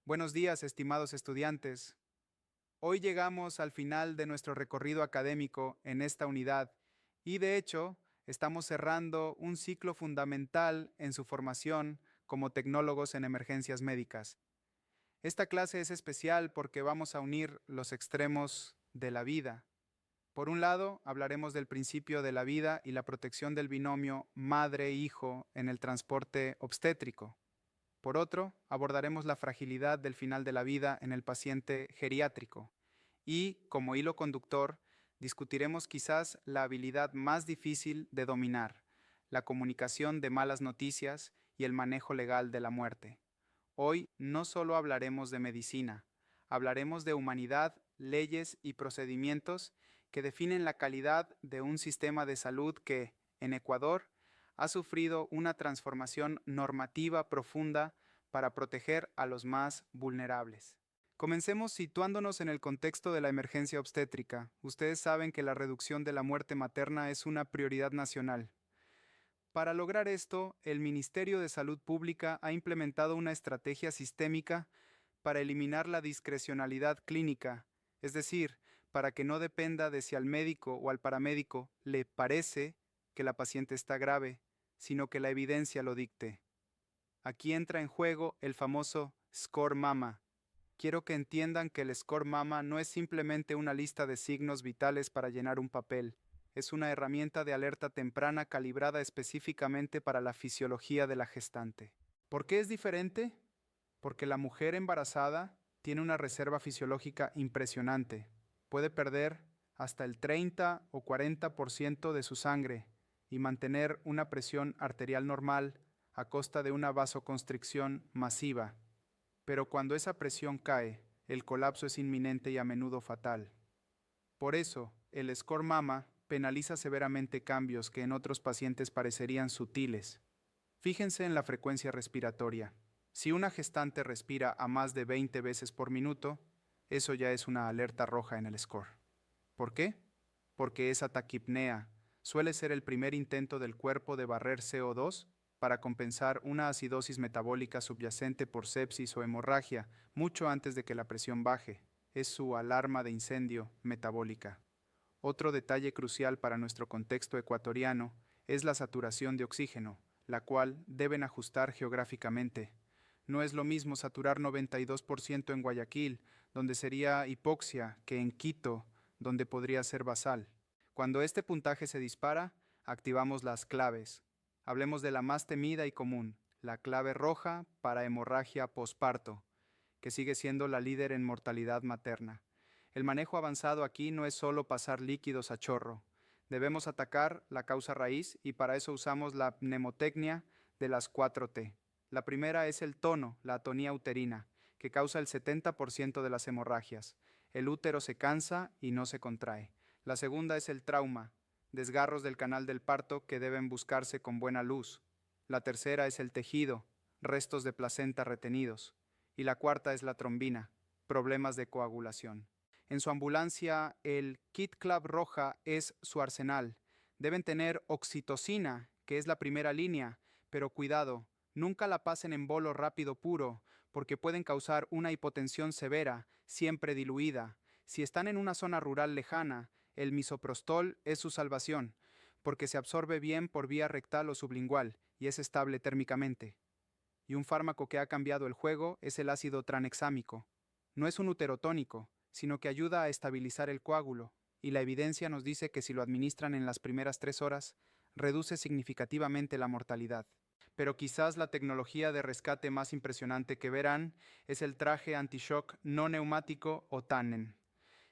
Buenos días, estimados estudiantes. Hoy llegamos al final de nuestro recorrido académico en esta unidad y, de hecho, estamos cerrando un ciclo fundamental en su formación como tecnólogos en emergencias médicas. Esta clase es especial porque vamos a unir los extremos de la vida. Por un lado, hablaremos del principio de la vida y la protección del binomio madre-hijo en el transporte obstétrico. Por otro, abordaremos la fragilidad del final de la vida en el paciente geriátrico. Y, como hilo conductor, discutiremos quizás la habilidad más difícil de dominar, la comunicación de malas noticias y el manejo legal de la muerte. Hoy no solo hablaremos de medicina, hablaremos de humanidad, leyes y procedimientos que definen la calidad de un sistema de salud que, en Ecuador, ha sufrido una transformación normativa profunda para proteger a los más vulnerables. Comencemos situándonos en el contexto de la emergencia obstétrica. Ustedes saben que la reducción de la muerte materna es una prioridad nacional. Para lograr esto, el Ministerio de Salud Pública ha implementado una estrategia sistémica para eliminar la discrecionalidad clínica, es decir, para que no dependa de si al médico o al paramédico le parece que la paciente está grave, sino que la evidencia lo dicte. Aquí entra en juego el famoso Score Mama. Quiero que entiendan que el Score Mama no es simplemente una lista de signos vitales para llenar un papel. Es una herramienta de alerta temprana calibrada específicamente para la fisiología de la gestante. ¿Por qué es diferente? Porque la mujer embarazada tiene una reserva fisiológica impresionante. Puede perder hasta el 30 o 40% de su sangre y mantener una presión arterial normal a costa de una vasoconstricción masiva. Pero cuando esa presión cae, el colapso es inminente y a menudo fatal. Por eso, el Score Mama penaliza severamente cambios que en otros pacientes parecerían sutiles. Fíjense en la frecuencia respiratoria. Si una gestante respira a más de 20 veces por minuto, eso ya es una alerta roja en el score. ¿Por qué? Porque esa taquipnea suele ser el primer intento del cuerpo de barrer CO2 para compensar una acidosis metabólica subyacente por sepsis o hemorragia mucho antes de que la presión baje. Es su alarma de incendio metabólica. Otro detalle crucial para nuestro contexto ecuatoriano es la saturación de oxígeno, la cual deben ajustar geográficamente. No es lo mismo saturar 92% en Guayaquil, donde sería hipoxia, que en Quito, donde podría ser basal. Cuando este puntaje se dispara, activamos las claves. Hablemos de la más temida y común, la clave roja para hemorragia posparto, que sigue siendo la líder en mortalidad materna. El manejo avanzado aquí no es solo pasar líquidos a chorro. Debemos atacar la causa raíz y para eso usamos la mnemotecnia de las 4T. La primera es el tono, la atonía uterina, que causa el 70% de las hemorragias. El útero se cansa y no se contrae. La segunda es el trauma, desgarros del canal del parto que deben buscarse con buena luz. La tercera es el tejido, restos de placenta retenidos. Y la cuarta es la trombina, problemas de coagulación. En su ambulancia, el Kit Club Roja es su arsenal. Deben tener oxitocina, que es la primera línea, pero cuidado, nunca la pasen en bolo rápido puro, porque pueden causar una hipotensión severa, siempre diluida. Si están en una zona rural lejana, el misoprostol es su salvación, porque se absorbe bien por vía rectal o sublingual y es estable térmicamente. Y un fármaco que ha cambiado el juego es el ácido tranexámico. No es un uterotónico, sino que ayuda a estabilizar el coágulo, y la evidencia nos dice que si lo administran en las primeras 3 horas, reduce significativamente la mortalidad. Pero quizás la tecnología de rescate más impresionante que verán es el traje anti-shock no neumático o TANEN.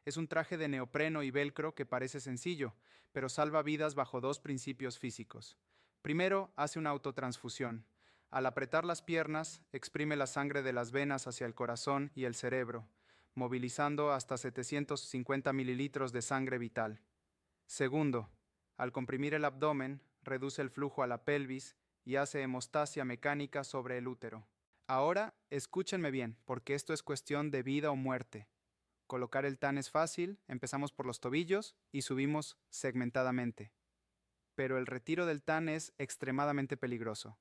Es un traje de neopreno y velcro que parece sencillo, pero salva vidas bajo dos principios físicos. Primero, hace una autotransfusión. Al apretar las piernas, exprime la sangre de las venas hacia el corazón y el cerebro, movilizando hasta 750 mililitros de sangre vital. Segundo, al comprimir el abdomen, reduce el flujo a la pelvis y hace hemostasia mecánica sobre el útero. Ahora, escúchenme bien, porque esto es cuestión de vida o muerte. Colocar el TAN es fácil, empezamos por los tobillos y subimos segmentadamente. Pero el retiro del TAN es extremadamente peligroso.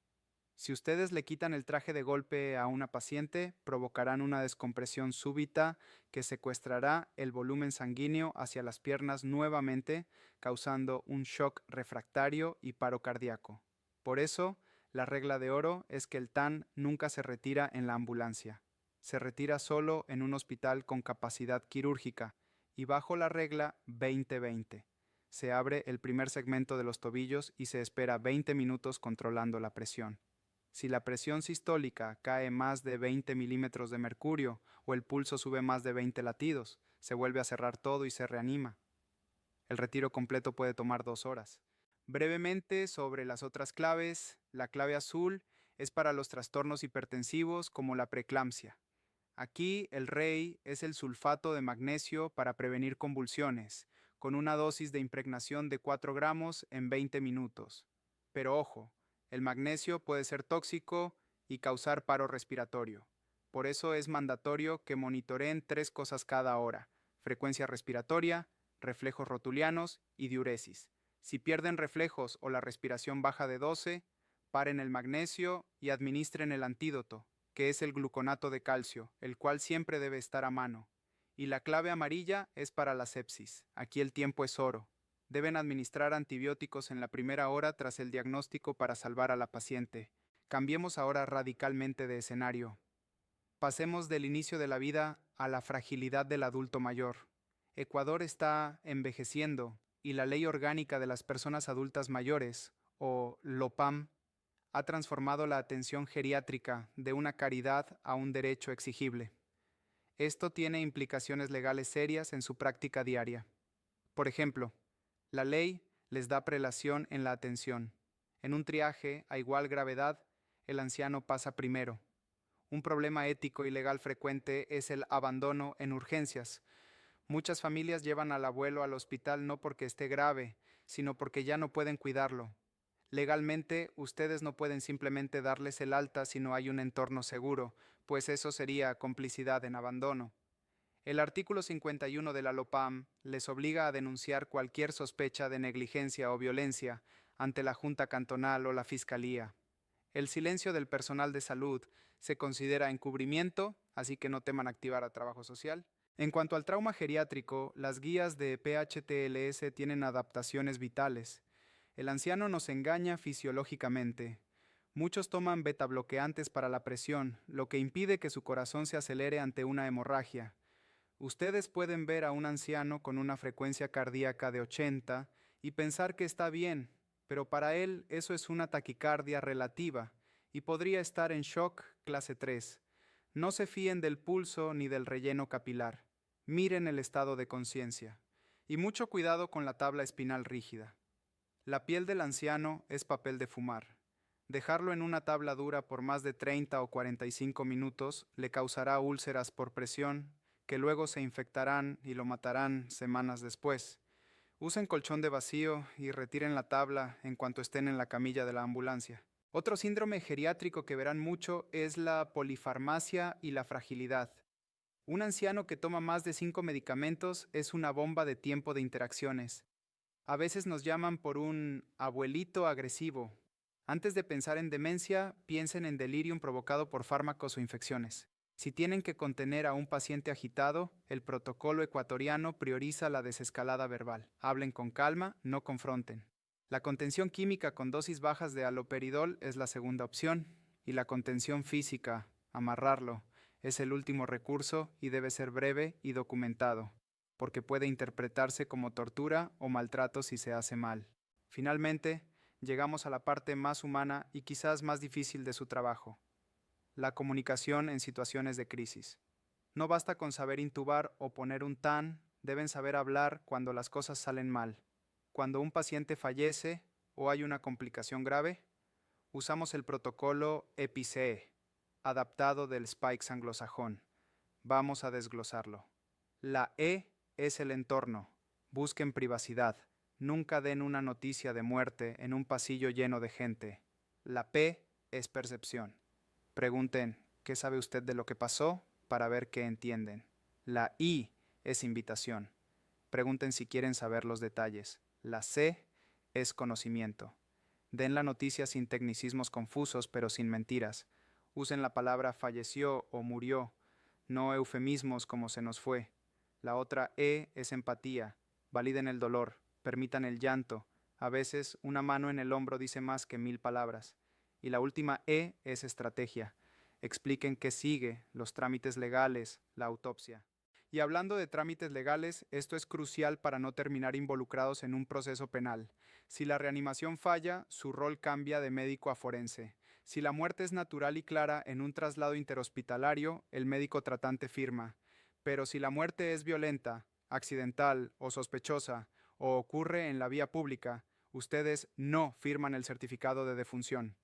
Si ustedes le quitan el traje de golpe a una paciente, provocarán una descompresión súbita que secuestrará el volumen sanguíneo hacia las piernas nuevamente, causando un shock refractario y paro cardíaco. Por eso, la regla de oro es que el TAN nunca se retira en la ambulancia. Se retira solo en un hospital con capacidad quirúrgica y bajo la regla 20-20. Se abre el primer segmento de los tobillos y se espera 20 minutos controlando la presión. Si la presión sistólica cae más de 20 milímetros de mercurio o el pulso sube más de 20 latidos, se vuelve a cerrar todo y se reanima. El retiro completo puede tomar 2 horas. Brevemente sobre las otras claves, la clave azul es para los trastornos hipertensivos como la preeclampsia. Aquí el rey es el sulfato de magnesio para prevenir convulsiones, con una dosis de impregnación de 4 gramos en 20 minutos. Pero ojo, el magnesio puede ser tóxico y causar paro respiratorio. Por eso es mandatorio que monitoreen 3 cosas cada hora: frecuencia respiratoria, reflejos rotulianos y diuresis. Si pierden reflejos o la respiración baja de 12, paren el magnesio y administren el antídoto, que es el gluconato de calcio, el cual siempre debe estar a mano. Y la clave amarilla es para la sepsis. Aquí el tiempo es oro. Deben administrar antibióticos en la primera hora tras el diagnóstico para salvar a la paciente. Cambiemos ahora radicalmente de escenario. Pasemos del inicio de la vida a la fragilidad del adulto mayor. Ecuador está envejeciendo y la Ley Orgánica de las Personas Adultas Mayores, o LOPAM, ha transformado la atención geriátrica de una caridad a un derecho exigible. Esto tiene implicaciones legales serias en su práctica diaria. Por ejemplo, la ley les da prelación en la atención. En un triaje a igual gravedad, el anciano pasa primero. Un problema ético y legal frecuente es el abandono en urgencias. Muchas familias llevan al abuelo al hospital no porque esté grave, sino porque ya no pueden cuidarlo. Legalmente, ustedes no pueden simplemente darles el alta si no hay un entorno seguro, pues eso sería complicidad en abandono. El artículo 51 de la LOPAM les obliga a denunciar cualquier sospecha de negligencia o violencia ante la Junta Cantonal o la Fiscalía. El silencio del personal de salud se considera encubrimiento, así que no teman activar a trabajo social. En cuanto al trauma geriátrico, las guías de PHTLS tienen adaptaciones vitales. El anciano nos engaña fisiológicamente. Muchos toman betabloqueantes para la presión, lo que impide que su corazón se acelere ante una hemorragia. Ustedes pueden ver a un anciano con una frecuencia cardíaca de 80 y pensar que está bien, pero para él eso es una taquicardia relativa y podría estar en shock clase 3. No se fíen del pulso ni del relleno capilar. Miren el estado de conciencia. Y mucho cuidado con la tabla espinal rígida. La piel del anciano es papel de fumar. Dejarlo en una tabla dura por más de 30 o 45 minutos le causará úlceras por presión, que luego se infectarán y lo matarán semanas después. Usen colchón de vacío y retiren la tabla en cuanto estén en la camilla de la ambulancia. Otro síndrome geriátrico que verán mucho es la polifarmacia y la fragilidad. Un anciano que toma más de 5 medicamentos es una bomba de tiempo de interacciones. A veces nos llaman por un abuelito agresivo. Antes de pensar en demencia, piensen en delirium provocado por fármacos o infecciones. Si tienen que contener a un paciente agitado, el protocolo ecuatoriano prioriza la desescalada verbal. Hablen con calma, no confronten. La contención química con dosis bajas de haloperidol es la segunda opción, y la contención física, amarrarlo, es el último recurso y debe ser breve y documentado, porque puede interpretarse como tortura o maltrato si se hace mal. Finalmente, llegamos a la parte más humana y quizás más difícil de su trabajo: la comunicación en situaciones de crisis. No basta con saber intubar o poner un TAN, deben saber hablar cuando las cosas salen mal. Cuando un paciente fallece o hay una complicación grave, usamos el protocolo EPICE, adaptado del Spikes anglosajón. Vamos a desglosarlo. La E es el entorno. Busquen privacidad. Nunca den una noticia de muerte en un pasillo lleno de gente. La P es percepción. Pregunten, ¿qué sabe usted de lo que pasó?, para ver qué entienden. La I es invitación. Pregunten si quieren saber los detalles. La C es conocimiento. Den la noticia sin tecnicismos confusos, pero sin mentiras. Usen la palabra falleció o murió, no eufemismos como se nos fue. La otra E es empatía. Validen el dolor, permitan el llanto. A veces una mano en el hombro dice más que 1000 palabras. Y la última E es estrategia. Expliquen qué sigue, los trámites legales, la autopsia. Y hablando de trámites legales, esto es crucial para no terminar involucrados en un proceso penal. Si la reanimación falla, su rol cambia de médico a forense. Si la muerte es natural y clara en un traslado interhospitalario, el médico tratante firma. Pero si la muerte es violenta, accidental o sospechosa, o ocurre en la vía pública, ustedes no firman el certificado de defunción.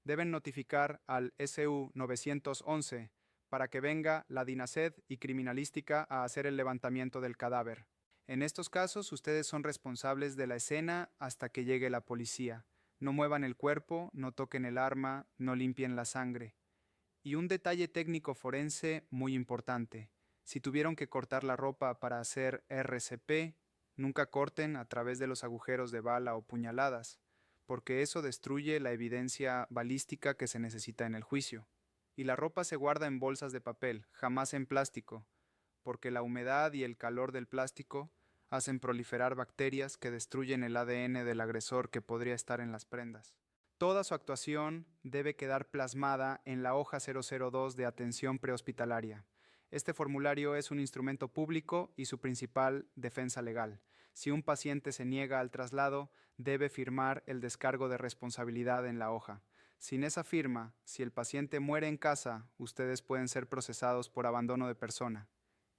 Deben notificar al SU 911 para que venga la DINASED y Criminalística a hacer el levantamiento del cadáver. En estos casos, ustedes son responsables de la escena hasta que llegue la policía. No muevan el cuerpo, no toquen el arma, no limpien la sangre. Y un detalle técnico forense muy importante. Si tuvieron que cortar la ropa para hacer RCP, nunca corten a través de los agujeros de bala o puñaladas, porque eso destruye la evidencia balística que se necesita en el juicio. Y la ropa se guarda en bolsas de papel, jamás en plástico, porque la humedad y el calor del plástico hacen proliferar bacterias que destruyen el ADN del agresor que podría estar en las prendas. Toda su actuación debe quedar plasmada en la hoja 002 de atención prehospitalaria. Este formulario es un instrumento público y su principal defensa legal. Si un paciente se niega al traslado, debe firmar el descargo de responsabilidad en la hoja. Sin esa firma, si el paciente muere en casa, ustedes pueden ser procesados por abandono de persona.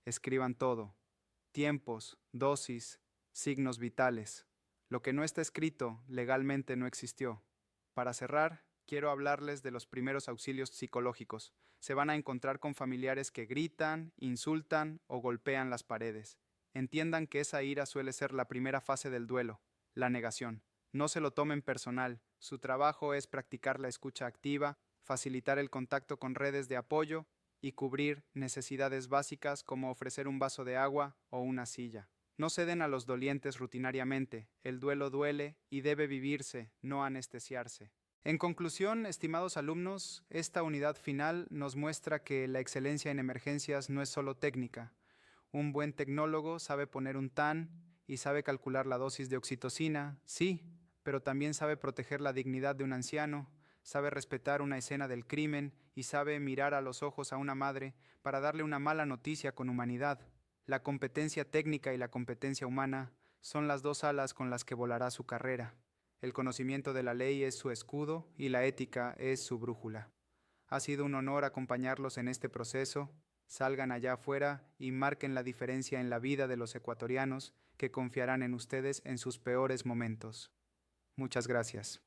Escriban todo: tiempos, dosis, signos vitales. Lo que no está escrito legalmente no existió. Para cerrar, quiero hablarles de los primeros auxilios psicológicos. Se van a encontrar con familiares que gritan, insultan o golpean las paredes. Entiendan que esa ira suele ser la primera fase del duelo, la negación. No se lo tomen personal. Su trabajo es practicar la escucha activa, facilitar el contacto con redes de apoyo y cubrir necesidades básicas como ofrecer un vaso de agua o una silla. No ceden a los dolientes rutinariamente. El duelo duele y debe vivirse, no anestesiarse. En conclusión, estimados alumnos, esta unidad final nos muestra que la excelencia en emergencias no es solo técnica. Un buen tecnólogo sabe poner un TAN y sabe calcular la dosis de oxitocina, sí, pero también sabe proteger la dignidad de un anciano, sabe respetar una escena del crimen y sabe mirar a los ojos a una madre para darle una mala noticia con humanidad. La competencia técnica y la competencia humana son las dos alas con las que volará su carrera. El conocimiento de la ley es su escudo y la ética es su brújula. Ha sido un honor acompañarlos en este proceso. Salgan allá afuera y marquen la diferencia en la vida de los ecuatorianos que confiarán en ustedes en sus peores momentos. Muchas gracias.